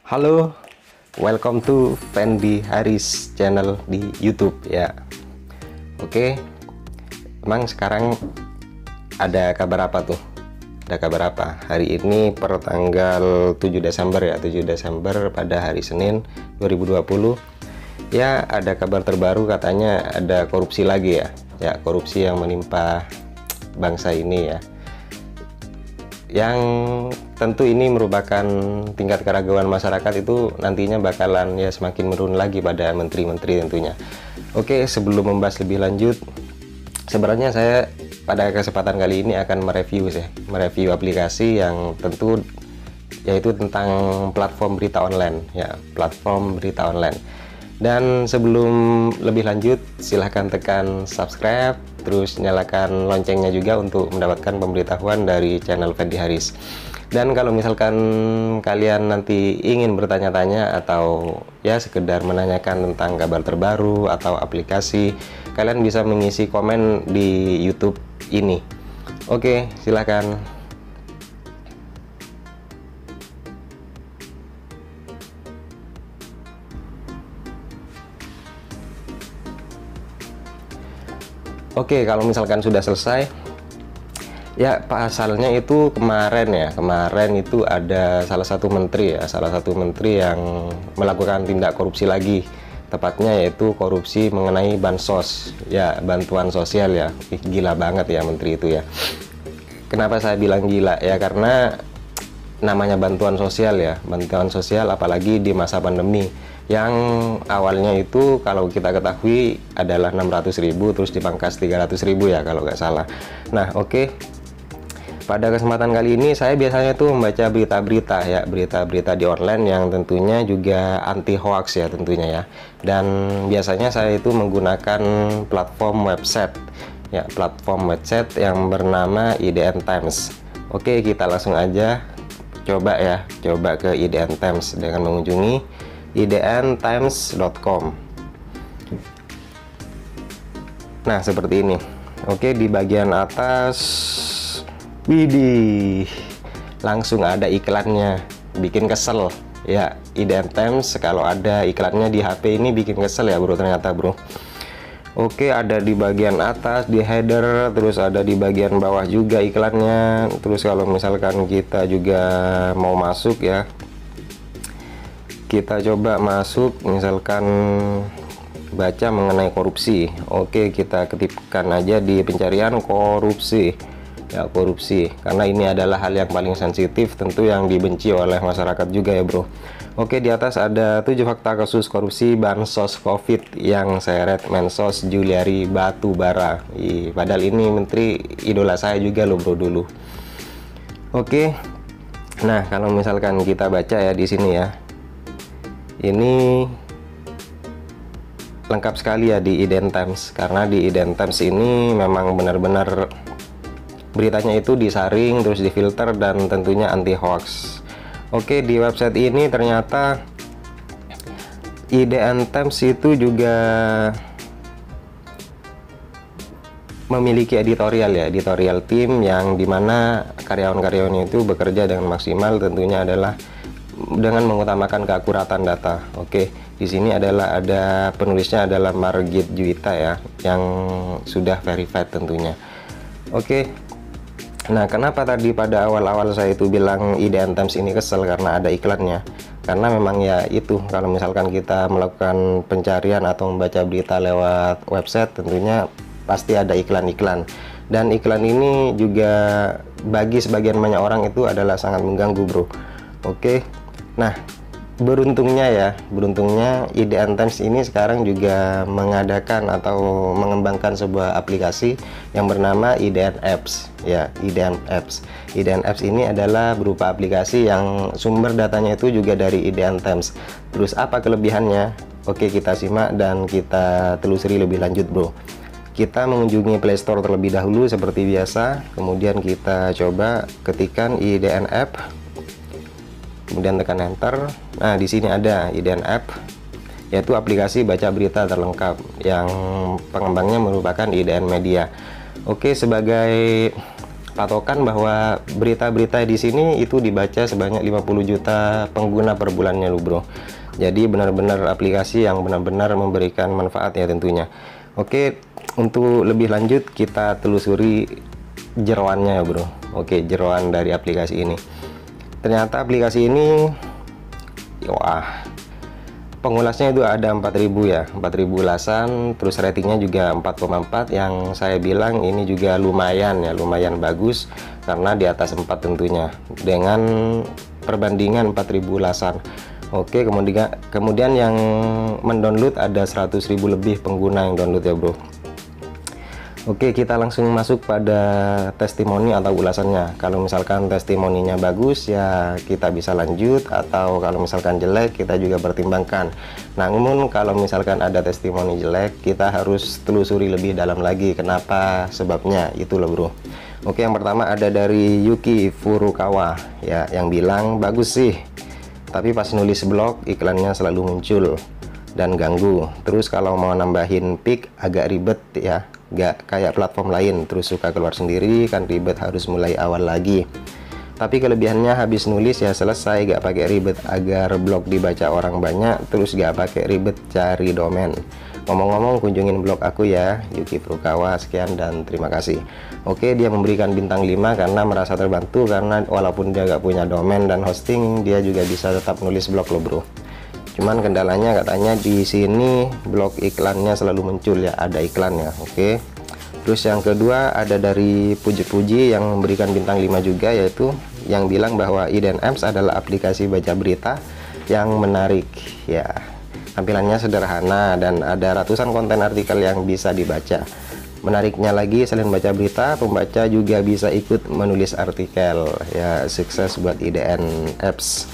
Halo, welcome to Fendi Haris channel di YouTube ya. Oke, emang sekarang ada kabar apa tuh? Ada kabar apa? Hari ini per tanggal 7 Desember ya, 7 Desember pada hari Senin 2020. Ya, ada kabar terbaru katanya ada korupsi lagi ya. Ya, korupsi yang menimpa bangsa ini ya. Yang tentu ini merupakan tingkat keragaman masyarakat itu nantinya bakalan ya semakin menurun lagi pada menteri-menteri tentunya. Oke, sebelum membahas lebih lanjut, sebenarnya saya pada kesempatan kali ini akan mereview aplikasi yang tentu yaitu tentang platform berita online ya, platform berita online. Dan sebelum lebih lanjut, silahkan tekan subscribe, terus nyalakan loncengnya juga untuk mendapatkan pemberitahuan dari channel Fendi Haris. Dan kalau misalkan kalian nanti ingin bertanya-tanya atau ya sekedar menanyakan tentang kabar terbaru atau aplikasi, kalian bisa mengisi komen di YouTube ini. Oke, silahkan. Oke, kalau misalkan sudah selesai, ya pasalnya itu kemarin itu ada salah satu menteri yang melakukan tindak korupsi lagi, tepatnya yaitu korupsi mengenai bansos, ya bantuan sosial ya. Gila banget ya menteri itu ya. Kenapa saya bilang gila ya? Karena namanya bantuan sosial ya, bantuan sosial apalagi di masa pandemi yang awalnya itu kalau kita ketahui adalah 600.000 terus dipangkas 300.000 ya kalau nggak salah. Nah oke, pada kesempatan kali ini saya biasanya tuh membaca berita-berita ya, berita-berita di online yang tentunya juga anti hoax ya tentunya ya. Dan biasanya saya itu menggunakan platform website ya, platform website yang bernama IDN Times. Oke, kita langsung aja coba ke IDN Times dengan mengunjungi idntimes.com. Nah, seperti ini. Oke, di bagian atas widih, langsung ada iklannya. Bikin kesel ya, IDN Times kalau ada iklannya di HP ini bikin kesel ya, bro, ternyata, bro. Oke, ada di bagian atas di header, terus ada di bagian bawah juga iklannya. Terus kalau misalkan kita juga mau masuk ya, kita coba masuk, misalkan baca mengenai korupsi. Oke, kita ketikkan aja di pencarian korupsi ya, korupsi, karena ini adalah hal yang paling sensitif tentu yang dibenci oleh masyarakat juga ya, bro. Oke, di atas ada 7 fakta kasus korupsi bansos COVID yang seret Mensos Juliari Batubara. Padahal ini menteri idola saya juga loh, bro, dulu. Oke, nah kalau misalkan kita baca ya di sini ya, ini lengkap sekali ya di IDN Times, karena di IDN Times ini memang benar-benar beritanya itu disaring, terus difilter, dan tentunya anti hoax. Oke, di website ini ternyata IDN Times itu juga memiliki editorial ya, editorial tim yang dimana karyawan-karyawannya itu bekerja dengan maksimal, tentunya adalah dengan mengutamakan keakuratan data. Oke, di sini adalah ada penulisnya adalah Margit Juwita ya, yang sudah verified tentunya. Oke, nah kenapa tadi pada awal-awal saya itu bilang IDN Times ini kesel karena ada iklannya? Karena memang ya itu, kalau misalkan kita melakukan pencarian atau membaca berita lewat website, tentunya pasti ada iklan-iklan, dan iklan ini juga bagi sebagian banyak orang itu adalah sangat mengganggu, bro. Oke, nah beruntungnya IDN Times ini sekarang juga mengadakan atau mengembangkan sebuah aplikasi yang bernama IDN Apps ya, IDN Apps. IDN Apps ini adalah berupa aplikasi yang sumber datanya itu juga dari IDN Times. Terus apa kelebihannya? Oke, kita simak dan kita telusuri lebih lanjut, bro. Kita mengunjungi Play Store terlebih dahulu seperti biasa, kemudian kita coba ketikkan IDN App, kemudian tekan enter. Nah, di sini ada IDN App, yaitu aplikasi baca berita terlengkap yang pengembangnya merupakan IDN Media. Oke, sebagai patokan bahwa berita-berita di sini itu dibaca sebanyak 50 juta pengguna per bulannya loh bro. Jadi benar-benar aplikasi yang benar-benar memberikan manfaat ya tentunya. Oke, untuk lebih lanjut kita telusuri jeroannya ya bro. Oke, jeroan dari aplikasi ini. Ternyata aplikasi ini, wah, pengulasnya itu ada 4000 ya, 4000 ulasan, terus ratingnya juga 4,4, yang saya bilang ini juga lumayan ya, lumayan bagus karena di atas 4 tentunya dengan perbandingan 4000 ulasan. Oke, kemudian yang mendownload ada 100.000 lebih pengguna yang download ya bro. Oke, kita langsung masuk pada testimoni atau ulasannya. Kalau misalkan testimoninya bagus ya kita bisa lanjut, atau kalau misalkan jelek kita juga pertimbangkan. Namun kalau misalkan ada testimoni jelek kita harus telusuri lebih dalam lagi kenapa sebabnya, itu loh bro. Oke, yang pertama ada dari Yuki Furukawa ya, yang bilang bagus sih, tapi pas nulis blog iklannya selalu muncul dan ganggu. Terus kalau mau nambahin pick agak ribet ya, nggak kayak platform lain, terus suka keluar sendiri kan ribet, harus mulai awal lagi. Tapi kelebihannya habis nulis ya selesai, nggak pakai ribet agar blog dibaca orang banyak, terus nggak pakai ribet cari domain. Ngomong-ngomong kunjungin blog aku ya, Yuki Furukawa, sekian dan terima kasih. Oke, dia memberikan bintang 5 karena merasa terbantu, karena walaupun dia nggak punya domain dan hosting dia juga bisa tetap nulis blog loh bro. Cuman kendalanya katanya di sini blog iklannya selalu muncul ya, ada iklannya. Oke. Terus yang kedua ada dari Puji-Puji yang memberikan bintang 5 juga, yaitu yang bilang bahwa IDN Apps adalah aplikasi baca berita yang menarik ya. Tampilannya sederhana dan ada ratusan konten artikel yang bisa dibaca. Menariknya lagi, selain baca berita, pembaca juga bisa ikut menulis artikel ya. Sukses buat IDN Apps.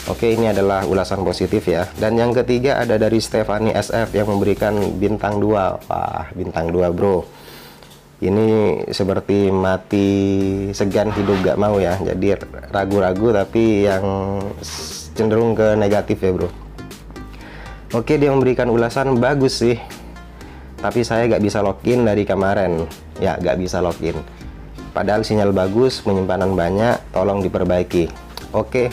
Oke, ini adalah ulasan positif ya. Dan yang ketiga ada dari Stefani SF yang memberikan bintang 2. Wah, bintang 2 bro. Ini seperti mati segan hidup gak mau ya. Jadi ragu-ragu tapi yang cenderung ke negatif ya bro. Oke, dia memberikan ulasan bagus sih, tapi saya gak bisa login dari kemarin. Ya, gak bisa login. Padahal sinyal bagus, penyimpanan banyak, tolong diperbaiki. Oke.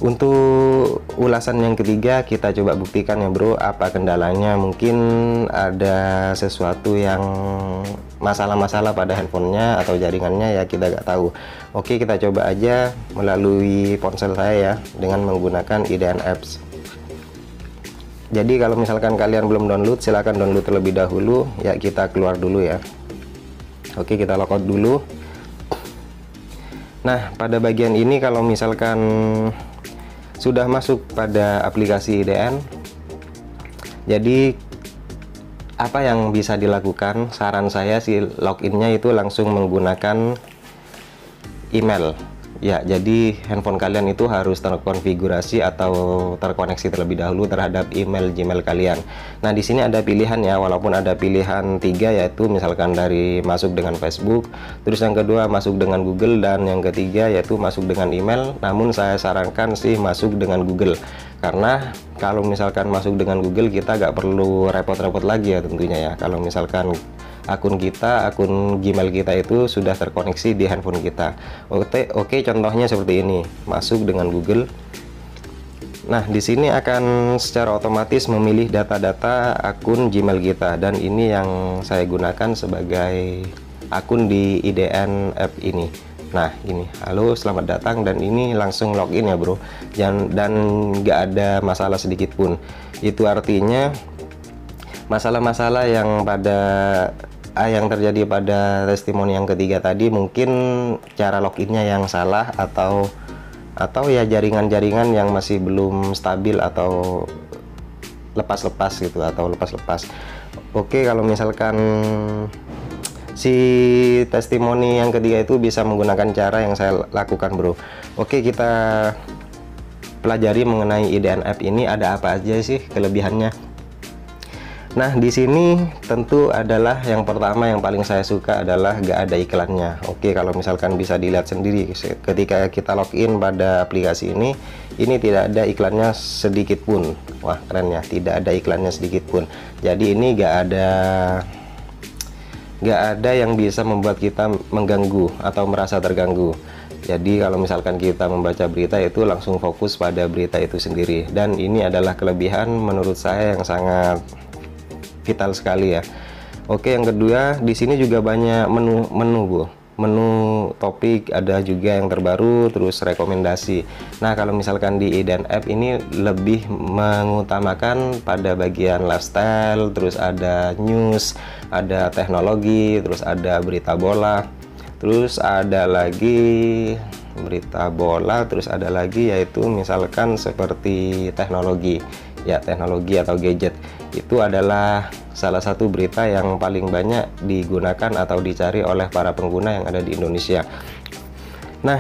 Untuk ulasan yang ketiga kita coba buktikan ya bro, apa kendalanya. Mungkin ada sesuatu yang masalah-masalah pada handphonenya atau jaringannya ya, kita nggak tahu. Oke, kita coba aja melalui ponsel saya ya dengan menggunakan IDN Apps. Jadi kalau misalkan kalian belum download, silahkan download terlebih dahulu ya. Kita keluar dulu ya. Oke, kita logout dulu. Nah, pada bagian ini kalau misalkan sudah masuk pada aplikasi IDN, jadi apa yang bisa dilakukan? Saran saya sih loginnya itu langsung menggunakan email ya. Jadi handphone kalian itu harus terkonfigurasi atau terkoneksi terlebih dahulu terhadap email Gmail kalian. Nah, di sini ada pilihan ya, walaupun ada pilihan 3, yaitu misalkan dari masuk dengan Facebook, terus yang kedua masuk dengan Google, dan yang ketiga yaitu masuk dengan email. Namun saya sarankan sih masuk dengan Google, karena kalau misalkan masuk dengan Google kita nggak perlu repot-repot lagi ya tentunya ya. Kalau misalkan akun Gmail kita itu sudah terkoneksi di handphone kita. Oke, contohnya seperti ini. Masuk dengan Google. Nah, di sini akan secara otomatis memilih data-data akun Gmail kita, dan ini yang saya gunakan sebagai akun di IDN App ini. Nah, ini halo selamat datang, dan ini langsung login ya bro, dan nggak ada masalah sedikit pun. Itu artinya masalah-masalah yang terjadi pada testimoni yang ketiga tadi, mungkin cara loginnya yang salah, atau ya jaringan-jaringan yang masih belum stabil atau lepas-lepas gitu, atau lepas-lepas. Oke, kalau misalkan si testimoni yang ketiga itu bisa menggunakan cara yang saya lakukan bro. Oke, kita pelajari mengenai IDN App ini ada apa aja sih kelebihannya. Nah, di sini tentu adalah yang pertama yang paling saya suka adalah gak ada iklannya. Oke, kalau misalkan bisa dilihat sendiri ketika kita login pada aplikasi ini tidak ada iklannya sedikit pun. Wah, keren ya, tidak ada iklannya sedikit pun. Jadi ini gak nggak ada yang bisa membuat kita mengganggu atau merasa terganggu. Jadi kalau misalkan kita membaca berita itu langsung fokus pada berita itu sendiri, dan ini adalah kelebihan menurut saya yang sangat vital sekali ya. Oke, yang kedua, di sini juga banyak menu topik, ada juga yang terbaru, terus rekomendasi. Nah, kalau misalkan di IDN App ini lebih mengutamakan pada bagian lifestyle, terus ada news, ada teknologi, terus ada berita bola, terus ada lagi berita bola, terus ada lagi yaitu misalkan seperti teknologi ya, teknologi atau gadget. Itu adalah salah satu berita yang paling banyak digunakan atau dicari oleh para pengguna yang ada di Indonesia. Nah,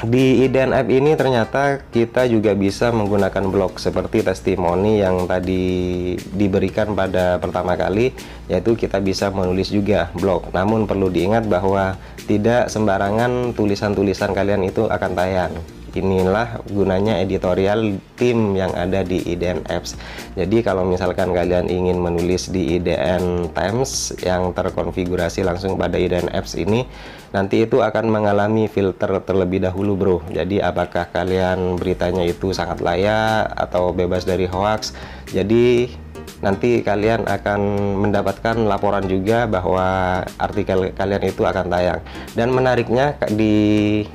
di IDN App ini ternyata kita juga bisa menggunakan blog seperti testimoni yang tadi diberikan pada pertama kali, yaitu kita bisa menulis juga blog. Namun perlu diingat bahwa tidak sembarangan tulisan-tulisan kalian itu akan tayang. Inilah gunanya editorial tim yang ada di IDN Apps. Jadi kalau misalkan kalian ingin menulis di IDN Times yang terkonfigurasi langsung pada IDN Apps ini, nanti itu akan mengalami filter terlebih dahulu bro. Jadi apakah kalian beritanya itu sangat layak atau bebas dari hoax. Jadi nanti kalian akan mendapatkan laporan juga bahwa artikel kalian itu akan tayang. Dan menariknya di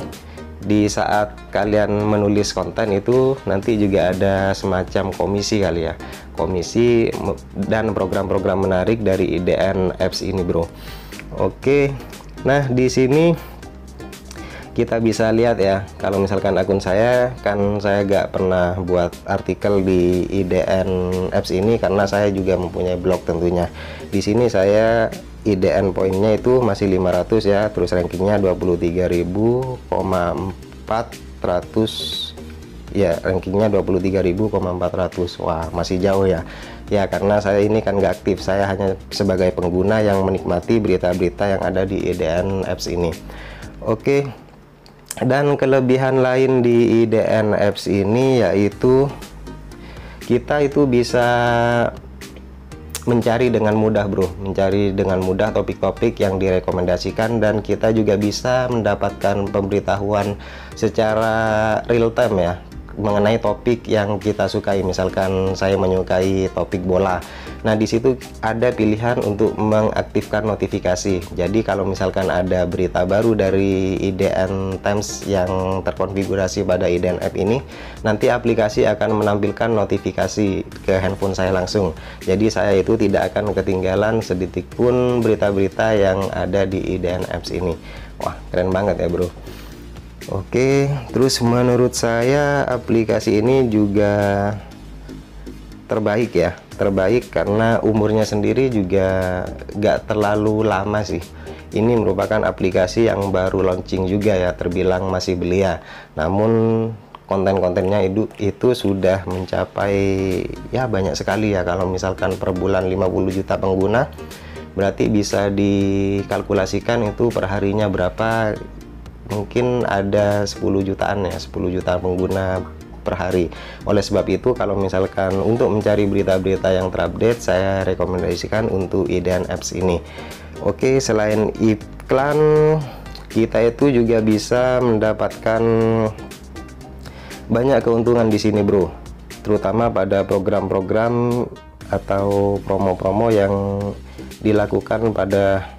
saat kalian menulis konten itu nanti juga ada semacam komisi kali ya, komisi dan program-program menarik dari IDN Apps ini bro. Oke, nah di sini kita bisa lihat ya, kalau misalkan akun saya kan saya gak pernah buat artikel di IDN Apps ini karena saya juga mempunyai blog tentunya. Di sini saya IDN poinnya itu masih 500 ya, terus rankingnya 23.400 ya, rankingnya 23.400. Wah, masih jauh ya. Ya karena saya ini kan gak aktif, saya hanya sebagai pengguna yang menikmati berita-berita yang ada di IDN Apps ini. Oke, dan kelebihan lain di IDN Apps ini yaitu kita itu bisa mencari dengan mudah bro, mencari dengan mudah topik-topik yang direkomendasikan, dan kita juga bisa mendapatkan pemberitahuan secara real time ya mengenai topik yang kita sukai. Misalkan saya menyukai topik bola, nah di situ ada pilihan untuk mengaktifkan notifikasi. Jadi kalau misalkan ada berita baru dari IDN Times yang terkonfigurasi pada IDN App ini, nanti aplikasi akan menampilkan notifikasi ke handphone saya langsung. Jadi saya itu tidak akan ketinggalan sedetik pun berita-berita yang ada di IDN Apps ini. Wah, keren banget ya bro. Oke, terus menurut saya aplikasi ini juga terbaik ya, terbaik karena umurnya sendiri juga gak terlalu lama sih. Ini merupakan aplikasi yang baru launching juga ya, terbilang masih belia. Namun konten-kontennya itu sudah mencapai ya banyak sekali ya. Kalau misalkan per bulan 50 juta pengguna, berarti bisa dikalkulasikan itu perharinya berapa. Mungkin ada 10 jutaan ya, 10 juta pengguna per hari. Oleh sebab itu kalau misalkan untuk mencari berita-berita yang terupdate, saya rekomendasikan untuk IDN Apps ini. Oke, selain iklan, kita itu juga bisa mendapatkan banyak keuntungan di sini bro, terutama pada program-program atau promo-promo yang dilakukan pada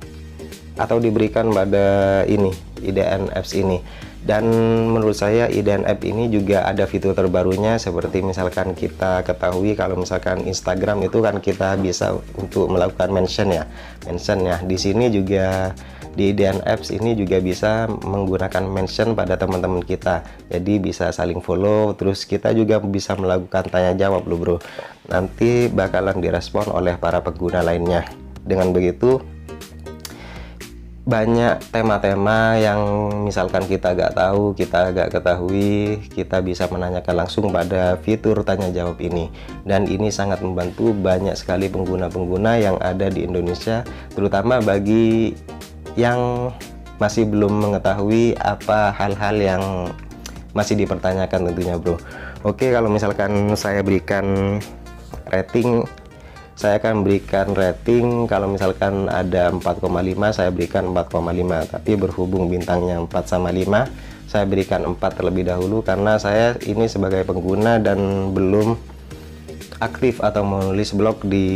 atau diberikan pada ini IDN Apps ini. Dan menurut saya IDN App ini juga ada fitur terbarunya, seperti misalkan kita ketahui kalau misalkan Instagram itu kan kita bisa untuk melakukan mention ya. Di sini juga di IDN Apps ini juga bisa menggunakan mention pada teman-teman kita. Jadi bisa saling follow, terus kita juga bisa melakukan tanya jawab loh bro. Nanti bakalan direspon oleh para pengguna lainnya. Dengan begitu banyak tema-tema yang misalkan kita gak tahu, kita gak ketahui, kita bisa menanyakan langsung pada fitur tanya jawab ini. Dan ini sangat membantu banyak sekali pengguna-pengguna yang ada di Indonesia, terutama bagi yang masih belum mengetahui apa hal-hal yang masih dipertanyakan tentunya bro. Oke, kalau misalkan saya berikan rating saya akan berikan rating. Kalau misalkan ada 4,5 saya berikan 4,5, tapi berhubung bintangnya 4/5 saya berikan 4 terlebih dahulu, karena saya ini sebagai pengguna dan belum aktif atau menulis blog di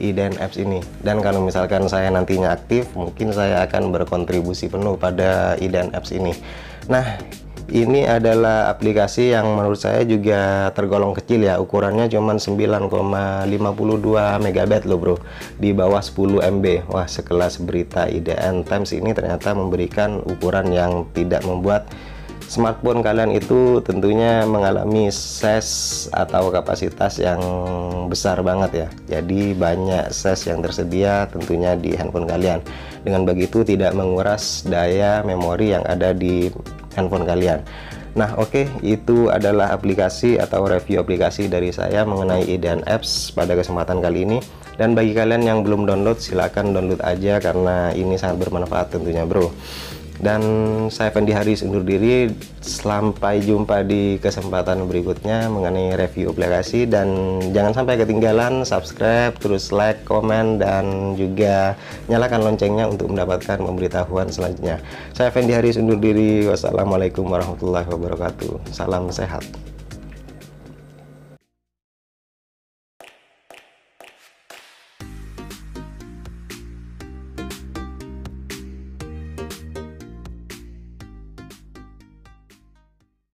IDN Apps ini. Dan kalau misalkan saya nantinya aktif, mungkin saya akan berkontribusi penuh pada IDN Apps ini. Nah, ini adalah aplikasi yang menurut saya juga tergolong kecil ya, ukurannya cuman 9,52 MB loh bro, di bawah 10 MB. Wah, sekelas berita IDN Times ini ternyata memberikan ukuran yang tidak membuat smartphone kalian itu tentunya mengalami size atau kapasitas yang besar banget ya. Jadi banyak size yang tersedia tentunya di handphone kalian. Dengan begitu tidak menguras daya memori yang ada di handphone kalian. Nah, oke, itu adalah aplikasi atau review aplikasi dari saya mengenai IDN Apps pada kesempatan kali ini. Dan bagi kalian yang belum download, silahkan download aja karena ini sangat bermanfaat tentunya bro. Dan saya Fendi Haris undur diri, sampai jumpa di kesempatan berikutnya mengenai review aplikasi. Dan jangan sampai ketinggalan subscribe, terus like, komen, dan juga nyalakan loncengnya untuk mendapatkan pemberitahuan selanjutnya. Saya Fendi Haris undur diri, wassalamualaikum warahmatullahi wabarakatuh, salam sehat.